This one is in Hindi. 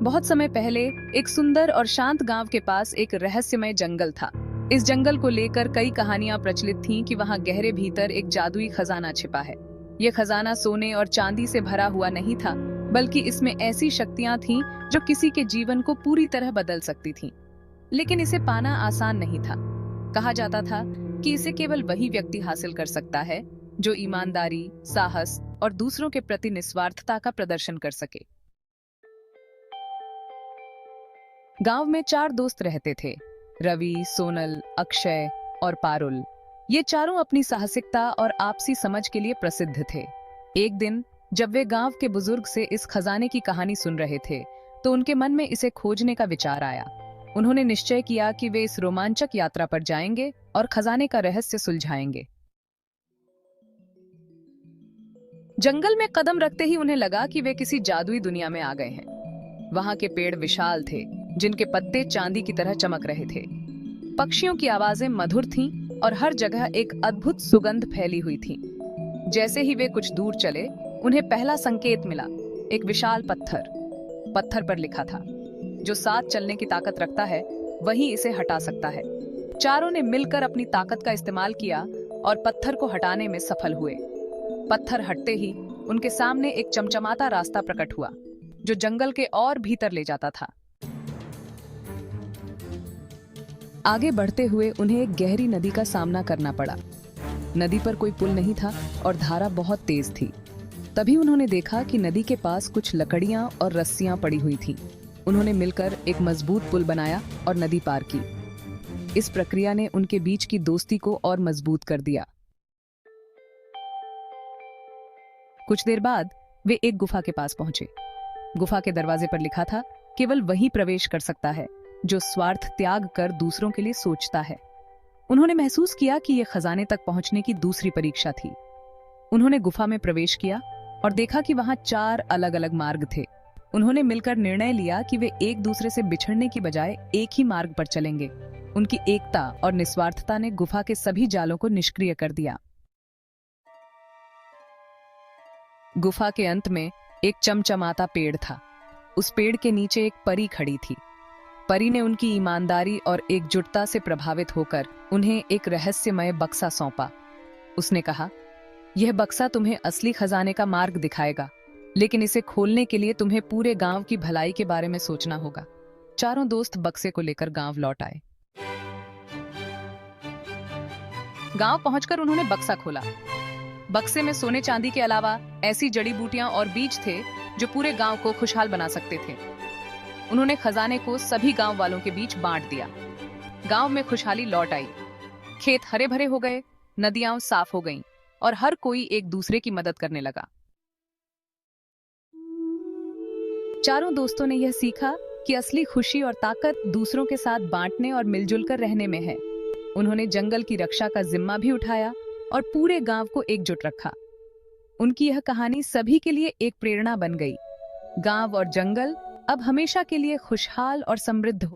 बहुत समय पहले एक सुंदर और शांत गांव के पास एक रहस्यमय जंगल था। इस जंगल को लेकर कई कहानियां प्रचलित थीं कि वहां गहरे भीतर एक जादुई खजाना छिपा है। यह खजाना सोने और चांदी से भरा हुआ नहीं था, बल्कि इसमें ऐसी शक्तियां थीं जो किसी के जीवन को पूरी तरह बदल सकती थीं। लेकिन इसे पाना आसान नहीं था। कहा जाता था कि इसे केवल वही व्यक्ति हासिल कर सकता है जो ईमानदारी, साहस और दूसरों के प्रति निस्वार्थता का प्रदर्शन कर सके। गांव में 4 दोस्त रहते थे, रवि, सोनल, अक्षय और पारुल। ये चारों अपनी साहसिकता और आपसी समझ के लिए प्रसिद्ध थे। एक दिन जब वे गांव के बुजुर्ग से इस खजाने की कहानी सुन रहे थे, तो उनके मन में इसे खोजने का विचार आया। उन्होंने निश्चय किया कि वे इस रोमांचक यात्रा पर जाएंगे और खजाने का रहस्य सुलझाएंगे। जंगल में कदम रखते ही उन्हें लगा कि वे किसी जादुई दुनिया में आ गए हैं। वहां के पेड़ विशाल थे, जिनके पत्ते चांदी की तरह चमक रहे थे। पक्षियों की आवाजें मधुर थीं और हर जगह एक अद्भुत सुगंध फैली हुई थी। जैसे ही वे कुछ दूर चले, उन्हें पहला संकेत मिला। एक विशाल पत्थर पर लिखा था, जो साथ चलने की ताकत रखता है वही इसे हटा सकता है। चारों ने मिलकर अपनी ताकत का इस्तेमाल किया और पत्थर को हटाने में सफल हुए। पत्थर हटते ही उनके सामने एक चमचमाता रास्ता प्रकट हुआ, जो जंगल के और भीतर ले जाता था। आगे बढ़ते हुए उन्हें एक गहरी नदी का सामना करना पड़ा। नदी पर कोई पुल नहीं था और धारा बहुत तेज थी। तभी उन्होंने देखा कि नदी के पास कुछ लकड़ियां और रस्सियां पड़ी हुई थीं। उन्होंने मिलकर एक मजबूत पुल बनाया और नदी पार की। इस प्रक्रिया ने उनके बीच की दोस्ती को और मजबूत कर दिया। कुछ देर बाद वे एक गुफा के पास पहुंचे। गुफा के दरवाजे पर लिखा था, केवल वही प्रवेश कर सकता है जो स्वार्थ त्याग कर दूसरों के लिए सोचता है। उन्होंने महसूस किया कि यह खजाने तक पहुंचने की दूसरी परीक्षा थी। उन्होंने गुफा में प्रवेश किया और देखा कि वहां 4 अलग-अलग मार्ग थे। उन्होंने मिलकर निर्णय लिया कि वे एक दूसरे से बिछड़ने की बजाय एक ही मार्ग पर चलेंगे। उनकी एकता और निस्वार्थता ने गुफा के सभी जालों को निष्क्रिय कर दिया। गुफा के अंत में एक चमचमाता पेड़ था। उस पेड़ के नीचे एक परी खड़ी थी। परी ने उनकी ईमानदारी और एकजुटता से प्रभावित होकर उन्हें एक रहस्यमय बक्सा सौंपा। उसने कहा, यह बक्सा तुम्हें असली खजाने का मार्ग दिखाएगा, लेकिन इसे खोलने के लिए तुम्हें पूरे गांव की भलाई के बारे में सोचना होगा। चारों दोस्त बक्से को लेकर गांव लौट आए। गांव पहुंचकर उन्होंने बक्सा खोला। बक्से में सोने चांदी के अलावा ऐसी जड़ी बूटियां और बीज थे जो पूरे गांव को खुशहाल बना सकते थे। उन्होंने खजाने को सभी गांव वालों के बीच बांट दिया। गांव में खुशहाली लौट आई। खेत हरे भरे हो गए, नदियां साफ हो गईं और हर कोई एक दूसरे की मदद करने लगा। चारों दोस्तों ने यह सीखा कि असली खुशी और ताकत दूसरों के साथ बांटने और मिलजुल कर रहने में है। उन्होंने जंगल की रक्षा का जिम्मा भी उठाया और पूरे गांव को एकजुट रखा। उनकी यह कहानी सभी के लिए एक प्रेरणा बन गई। गांव और जंगल अब हमेशा के लिए खुशहाल और समृद्ध हो।